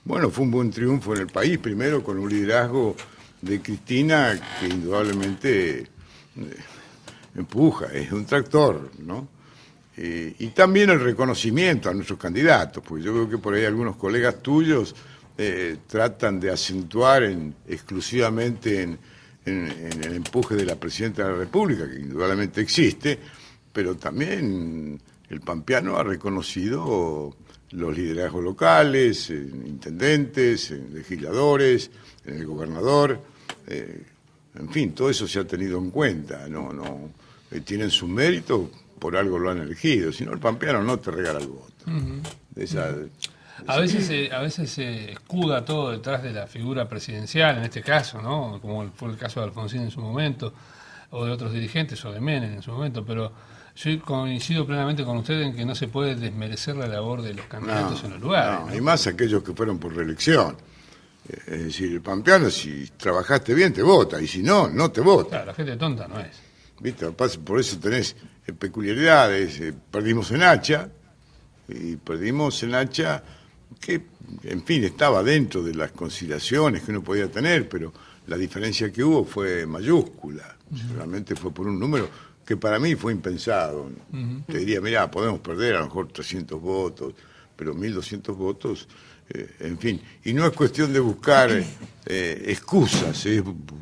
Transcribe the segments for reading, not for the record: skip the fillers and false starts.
Bueno, fue un buen triunfo en el país, primero con un liderazgo de Cristina que indudablemente empuja, es un tractor, ¿no? Y también el reconocimiento a nuestros candidatos, porque yo veo que por ahí algunos colegas tuyos tratan de acentuar exclusivamente en el empuje de la Presidenta de la República, que indudablemente existe, pero también el pampeano ha reconocido los liderazgos locales, intendentes, legisladores, el gobernador, en fin, todo eso se ha tenido en cuenta, tienen su mérito, por algo lo han elegido, si no el pampeano no te regala el voto. A veces se escuda todo detrás de la figura presidencial, en este caso, ¿no? Como fue el caso de Alfonsín en su momento, o de otros dirigentes, o de Menem en su momento, pero yo coincido plenamente con usted en que no se puede desmerecer la labor de los candidatos en los lugares. No, y más aquellos que fueron por reelección. Es decir, el pampeano, si trabajaste bien, te vota, y si no, no te vota. Claro, la gente tonta no es. ¿Viste? Por eso tenés peculiaridades. Perdimos en Hacha, y perdimos en Hacha que, en fin, estaba dentro de las consideraciones que uno podía tener, pero la diferencia que hubo fue mayúscula. Realmente fue por un número que para mí fue impensado. Te diría, mirá, podemos perder a lo mejor 300 votos, pero 1.200 votos, en fin. Y no es cuestión de buscar excusas,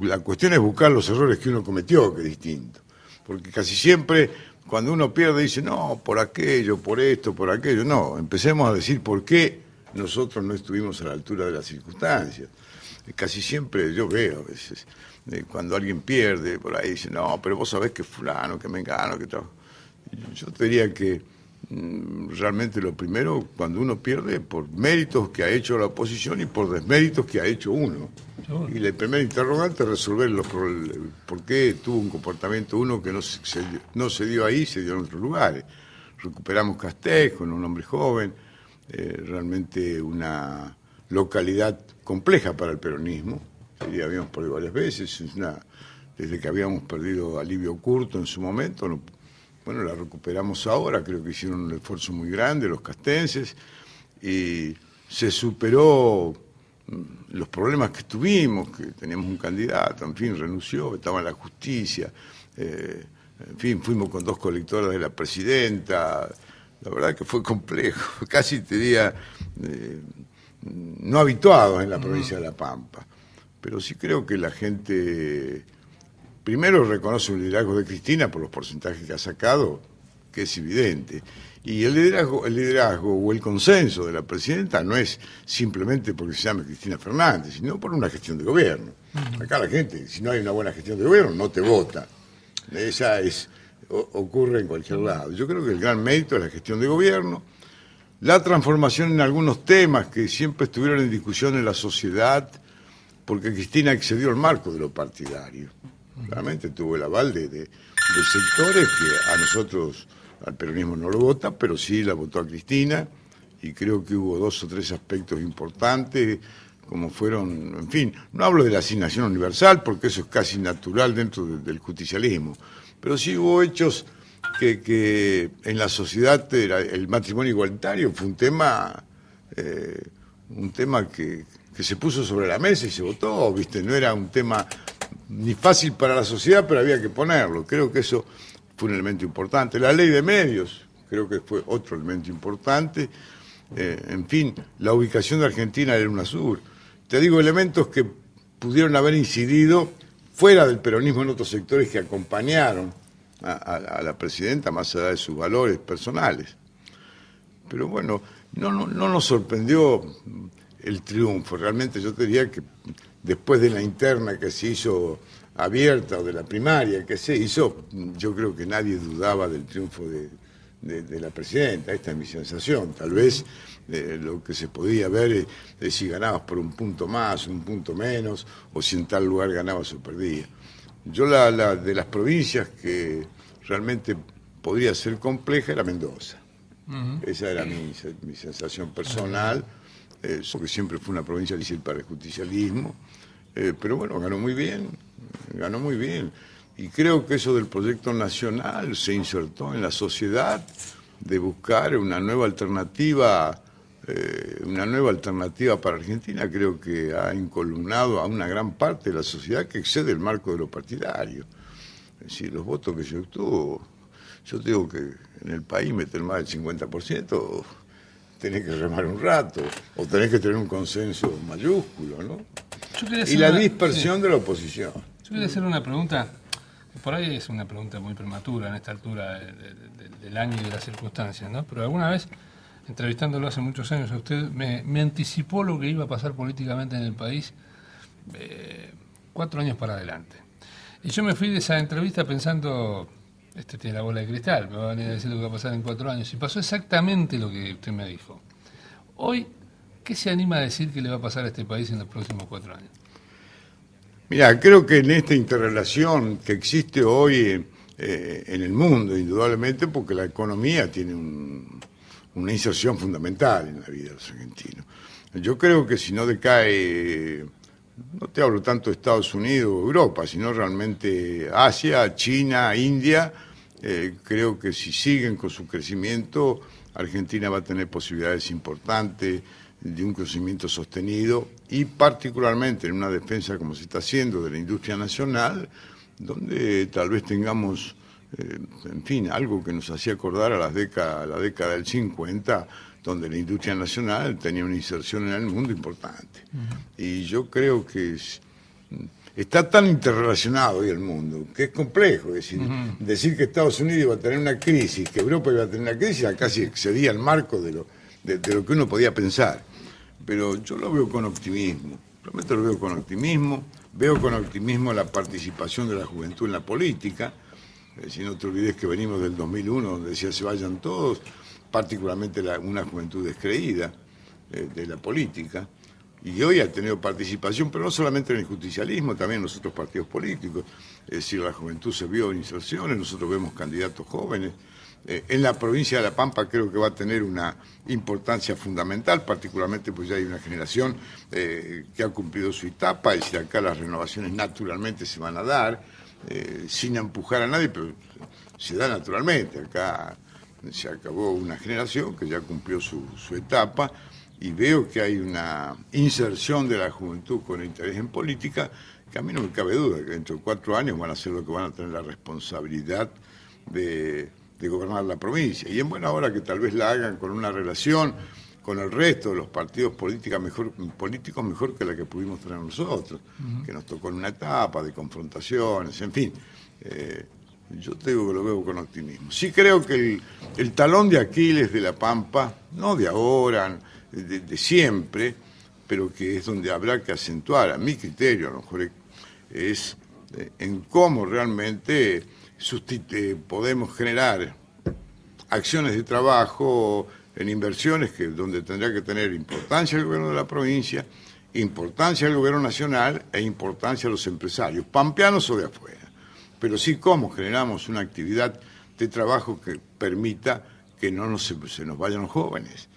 la cuestión es buscar los errores que uno cometió, que es distinto. Porque casi siempre, cuando uno pierde, dice, no, por aquello, por esto, por aquello. No, empecemos a decir por qué nosotros no estuvimos a la altura de las circunstancias. Casi siempre yo veo a veces, cuando alguien pierde, por ahí dice, no, pero vos sabés que fulano, que mengano, que tal. Yo te diría que realmente lo primero, cuando uno pierde, por méritos que ha hecho la oposición y por desméritos que ha hecho uno. Y el primer interrogante es resolver por qué tuvo un comportamiento uno que no se dio ahí, se dio en otros lugares. Recuperamos Castés con un hombre joven, realmente una localidad compleja para el peronismo, ya habíamos perdido varias veces, desde que habíamos perdido a Livio Curto en su momento, bueno, la recuperamos ahora, creo que hicieron un esfuerzo muy grande los castenses, y se superó los problemas que tuvimos, que teníamos un candidato, en fin, renunció, estaba en la justicia, en fin, fuimos con 2 colectoras de la presidenta, la verdad que fue complejo, casi te diría no habituados en la provincia de La Pampa, pero sí creo que la gente primero reconoce el liderazgo de Cristina por los porcentajes que ha sacado, que es evidente. Y el liderazgo o el consenso de la presidenta no es simplemente porque se llame Cristina Fernández, sino por una gestión de gobierno. Acá la gente, si no hay una buena gestión de gobierno, no te vota. Ocurre en cualquier lado. Yo creo que el gran mérito es la gestión de gobierno, la transformación en algunos temas que siempre estuvieron en discusión en la sociedad, porque Cristina excedió el marco de lo partidario. Realmente tuvo el aval de sectores que a nosotros, al peronismo no lo vota, pero sí la votó a Cristina, y creo que hubo 2 o 3 aspectos importantes, como fueron, en fin, no hablo de la asignación universal, porque eso es casi natural dentro del justicialismo, pero sí hubo hechos que en la sociedad el matrimonio igualitario fue un tema que se puso sobre la mesa y se votó, ¿viste? No era un tema ni fácil para la sociedad, pero había que ponerlo. Creo que eso fue un elemento importante. La ley de medios, creo que fue otro elemento importante. En fin, la ubicación de Argentina en el UNASUR. Te digo, elementos que pudieron haber incidido fuera del peronismo en otros sectores que acompañaron a la presidenta, más allá de sus valores personales. Pero bueno, no nos sorprendió el triunfo. Realmente yo te diría que después de la interna que se hizo abierta o de la primaria que se hizo, yo creo que nadie dudaba del triunfo de la presidenta. Esta es mi sensación. Tal vez lo que se podía ver es si ganabas por un punto más, un punto menos, o si en tal lugar ganabas o perdías. Yo de las provincias que realmente podría ser compleja era Mendoza. Esa era mi sensación personal, porque siempre fue una provincia difícil para el justicialismo, pero bueno, ganó muy bien, y creo que eso del proyecto nacional se insertó en la sociedad de buscar una nueva alternativa una nueva alternativa para Argentina, creo que ha encolumnado a una gran parte de la sociedad que excede el marco de lo partidario. Es decir, los votos que se obtuvo, yo digo que en el país meter más del 50%, tenés que remar un rato, o tenés que tener un consenso mayúsculo, ¿no? Y la dispersión de la oposición. Yo quería hacer una pregunta, que por ahí es una pregunta muy prematura en esta altura del año y de las circunstancias, ¿no? Pero alguna vez, entrevistándolo hace muchos años a usted, me anticipó lo que iba a pasar políticamente en el país 4 años para adelante. Y yo me fui de esa entrevista pensando, este tiene la bola de cristal, me va a venir a decir lo que va a pasar en 4 años. Y pasó exactamente lo que usted me dijo. Hoy, ¿qué se anima a decir que le va a pasar a este país en los próximos 4 años? Mira, creo que en esta interrelación que existe hoy en el mundo, indudablemente, porque la economía tiene una inserción fundamental en la vida de los argentinos. Yo creo que si no decae, no te hablo tanto de Estados Unidos o Europa, sino realmente Asia, China, India, creo que si siguen con su crecimiento, Argentina va a tener posibilidades importantes de un crecimiento sostenido y particularmente en una defensa como se está haciendo de la industria nacional, donde tal vez tengamos, en fin, algo que nos hacía acordar a la década del 50, donde la industria nacional tenía una inserción en el mundo importante. Y yo creo que está tan interrelacionado hoy el mundo, que es complejo. Es decir que Estados Unidos iba a tener una crisis, que Europa iba a tener una crisis, casi excedía el marco de lo que uno podía pensar. Pero yo lo veo con optimismo, realmente lo veo con optimismo, veo con optimismo la participación de la juventud en la política. Si no te olvides que venimos del 2001, donde decía se vayan todos, particularmente una juventud descreída de la política. Y hoy ha tenido participación, pero no solamente en el justicialismo, también en los otros partidos políticos. Es decir, la juventud se vio en inserciones, nosotros vemos candidatos jóvenes. En la provincia de La Pampa creo que va a tener una importancia fundamental, particularmente pues ya hay una generación que ha cumplido su etapa, es decir, acá las renovaciones naturalmente se van a dar, sin empujar a nadie, pero se da naturalmente. Acá se acabó una generación que ya cumplió su etapa, y veo que hay una inserción de la juventud con interés en política, que a mí no me cabe duda que dentro de 4 años van a ser los que van a tener la responsabilidad de gobernar la provincia. Y en buena hora que tal vez la hagan con una relación con el resto de los partidos políticos mejor que la que pudimos tener nosotros, que nos tocó en una etapa de confrontaciones, en fin. Yo te digo que lo veo con optimismo. Sí creo que el talón de Aquiles de La Pampa, no de ahora, de siempre, pero que es donde habrá que acentuar, a mi criterio, a lo mejor es en cómo realmente podemos generar acciones de trabajo en inversiones donde tendrá que tener importancia el gobierno de la provincia, importancia el gobierno nacional e importancia a los empresarios, pampeanos o de afuera. Pero sí cómo generamos una actividad de trabajo que permita que no se nos vayan los jóvenes.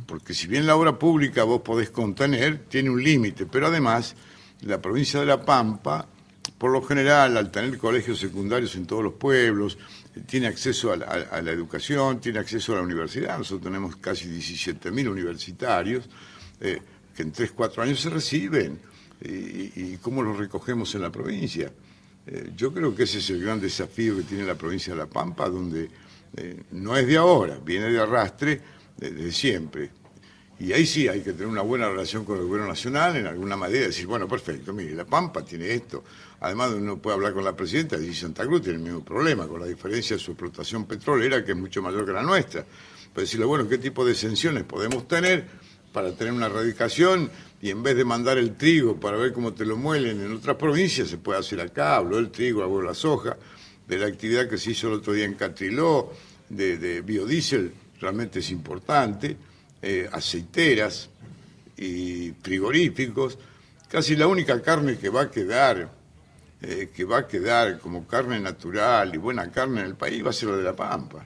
Porque si bien la obra pública vos podés contener, tiene un límite, pero además la provincia de La Pampa, por lo general, al tener colegios secundarios en todos los pueblos, tiene acceso a la educación, tiene acceso a la universidad. Nosotros tenemos casi 17.000 universitarios que en 3-4 años se reciben. ¿Y cómo los recogemos en la provincia? Yo creo que ese es el gran desafío que tiene la provincia de La Pampa, donde no es de ahora, viene de arrastre desde siempre. Y ahí sí hay que tener una buena relación con el gobierno nacional, en alguna manera decir, bueno, perfecto, mire, La Pampa tiene esto. Además, uno puede hablar con la presidenta y Santa Cruz tiene el mismo problema, con la diferencia de su explotación petrolera, que es mucho mayor que la nuestra. Para decirle, bueno, ¿qué tipo de exenciones podemos tener para tener una erradicación? Y en vez de mandar el trigo para ver cómo te lo muelen en otras provincias, se puede hacer acá. Habló el trigo, habló la soja, de la actividad que se hizo el otro día en Catriló, de biodiesel, realmente es importante. Aceiteras y frigoríficos. Casi la única carne que va a quedar como carne natural y buena carne en el país va a ser la de La Pampa.